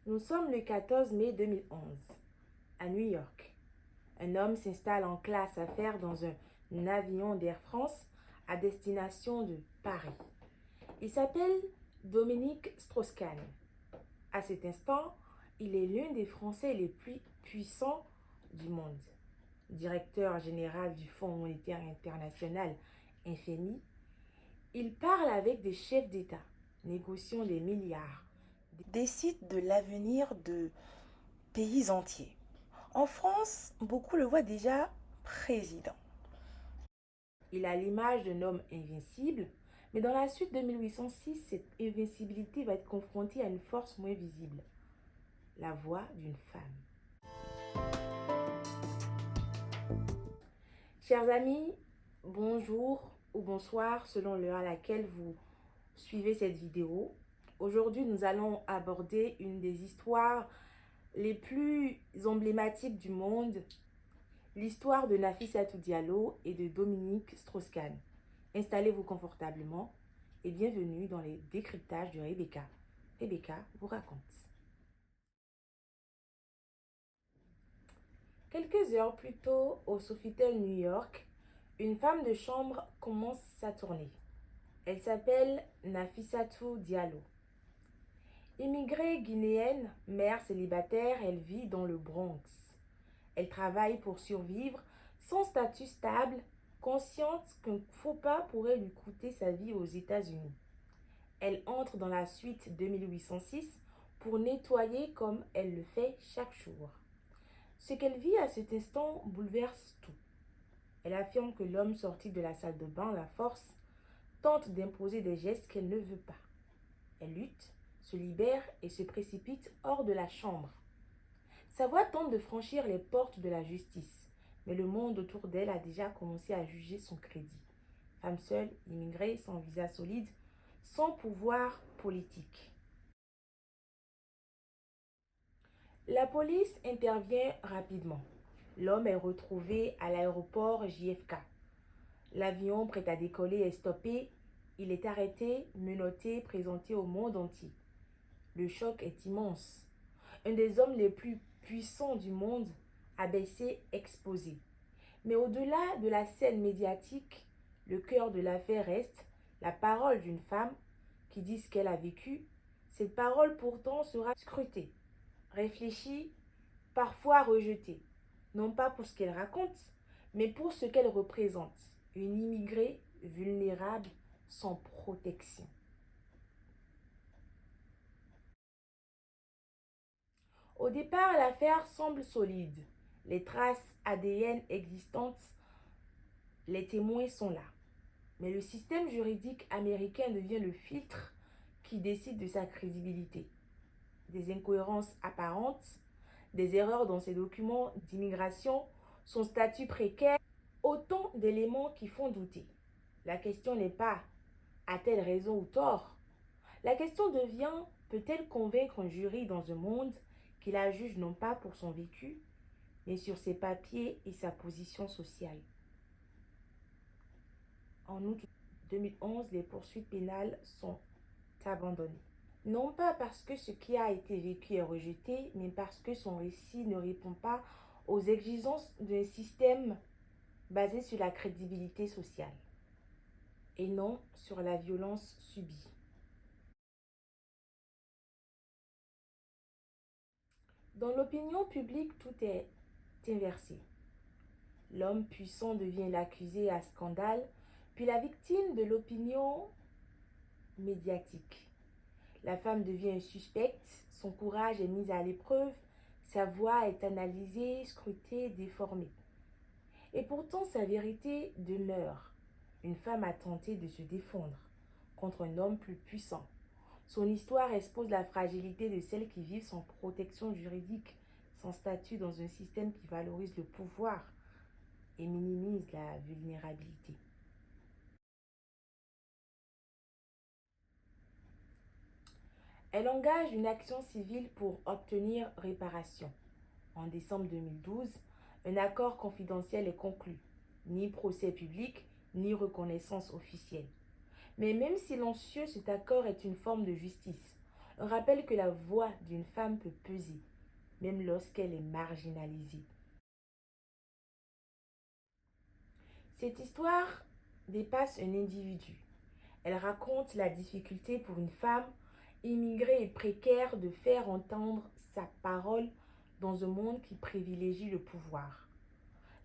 Nous sommes le 14 mai 2011, à New York. Un homme s'installe en classe affaires dans un avion d'Air France à destination de Paris. Il s'appelle Dominique Strauss-Kahn. À cet instant, il est l'un des Français les plus puissants du monde. Directeur général du Fonds monétaire international FMI, il parle avec des chefs d'État, négociant des milliards, décide de l'avenir de pays entiers. En France, beaucoup le voient déjà président. Il a l'image d'un homme invincible, mais dans la suite de 1806, cette invincibilité va être confrontée à une force moins visible, la voix d'une femme. Chers amis, bonjour ou bonsoir selon l'heure à laquelle vous suivez cette vidéo. Aujourd'hui, nous allons aborder une des histoires les plus emblématiques du monde, l'histoire de Nafissatou Diallo et de Dominique Strauss-Kahn. Installez-vous confortablement et bienvenue dans les décryptages de Rebecca. Rebecca vous raconte. Quelques heures plus tôt, au Sofitel New York, une femme de chambre commence sa tournée. Elle s'appelle Nafissatou Diallo. Immigrée guinéenne, mère célibataire, elle vit dans le Bronx. Elle travaille pour survivre, sans statut stable, consciente qu'un faux pas pourrait lui coûter sa vie aux États-Unis. Elle entre dans la suite de 1806 pour nettoyer comme elle le fait chaque jour. Ce qu'elle vit à cet instant bouleverse tout. Elle affirme que l'homme sorti de la salle de bain la force, tente d'imposer des gestes qu'elle ne veut pas. Elle lutte, se libère et se précipite hors de la chambre. Sa voix tente de franchir les portes de la justice, mais le monde autour d'elle a déjà commencé à juger son crédit. Femme seule, immigrée, sans visa solide, sans pouvoir politique. La police intervient rapidement. L'homme est retrouvé à l'aéroport JFK. L'avion prêt à décoller est stoppé. Il est arrêté, menotté, présenté au monde entier. Le choc est immense. Un des hommes les plus puissants du monde, abaissé, exposé. Mais au-delà de la scène médiatique, le cœur de l'affaire reste la parole d'une femme qui dit ce qu'elle a vécu. Cette parole pourtant sera scrutée, réfléchie, parfois rejetée. Non pas pour ce qu'elle raconte, mais pour ce qu'elle représente. Une immigrée vulnérable, sans protection. Au départ, l'affaire semble solide. Les traces ADN existantes, les témoins sont là. Mais le système juridique américain devient le filtre qui décide de sa crédibilité. Des incohérences apparentes, des erreurs dans ses documents d'immigration, son statut précaire, autant d'éléments qui font douter. La question n'est pas a-t-elle raison ou tort? La question devient peut-elle convaincre un jury dans un monde qui la juge non pas pour son vécu, mais sur ses papiers et sa position sociale. En août 2011, les poursuites pénales sont abandonnées. Non pas parce que ce qui a été vécu est rejeté, mais parce que son récit ne répond pas aux exigences d'un système basé sur la crédibilité sociale et non sur la violence subie. Dans l'opinion publique, tout est inversé. L'homme puissant devient l'accusé à scandale, puis la victime de l'opinion médiatique. La femme devient suspecte, son courage est mis à l'épreuve, sa voix est analysée, scrutée, déformée. Et pourtant, sa vérité demeure. Une femme a tenté de se défendre contre un homme plus puissant. Son histoire expose la fragilité de celles qui vivent sans protection juridique, sans statut dans un système qui valorise le pouvoir et minimise la vulnérabilité. Elle engage une action civile pour obtenir réparation. En décembre 2012, un accord confidentiel est conclu. Ni procès public, ni reconnaissance officielle. Mais même silencieux, cet accord est une forme de justice. Un rappel que la voix d'une femme peut peser, même lorsqu'elle est marginalisée. Cette histoire dépasse un individu. Elle raconte la difficulté pour une femme immigrée et précaire de faire entendre sa parole dans un monde qui privilégie le pouvoir.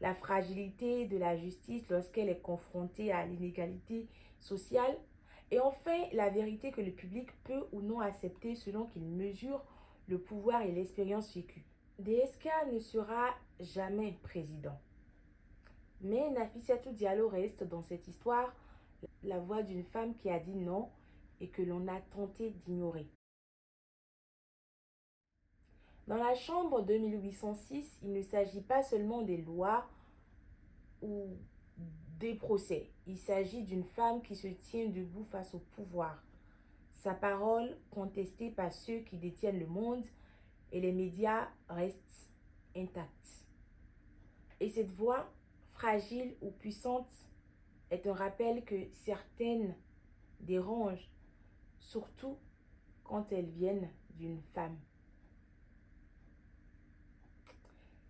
La fragilité de la justice lorsqu'elle est confrontée à l'inégalité sociale et enfin la vérité que le public peut ou non accepter selon qu'il mesure le pouvoir et l'expérience vécue. DSK ne sera jamais président. Mais Nafissatou Diallo reste dans cette histoire la voix d'une femme qui a dit non et que l'on a tenté d'ignorer. Dans la chambre de 1806, il ne s'agit pas seulement des lois ou des procès. Il s'agit d'une femme qui se tient debout face au pouvoir. Sa parole contestée par ceux qui détiennent le monde et les médias reste intacte. Et cette voix, fragile ou puissante, est un rappel que certaines dérangent, surtout quand elles viennent d'une femme.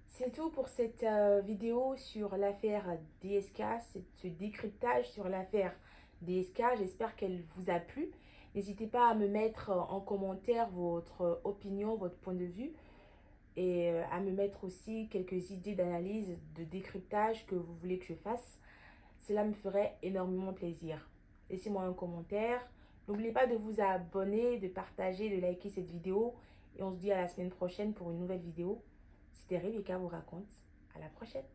C'est tout pour cette vidéo sur l'affaire DSK, ce décryptage sur l'affaire DSK. J'espère qu'elle vous a plu. N'hésitez pas à me mettre en commentaire votre opinion, votre point de vue et à me mettre aussi quelques idées d'analyse, de décryptage que vous voulez que je fasse. Cela me ferait énormément plaisir. Laissez-moi un commentaire. N'oubliez pas de vous abonner, de partager, de liker cette vidéo. Et on se dit à la semaine prochaine pour une nouvelle vidéo. C'était Rebecca vous raconte. À la prochaine.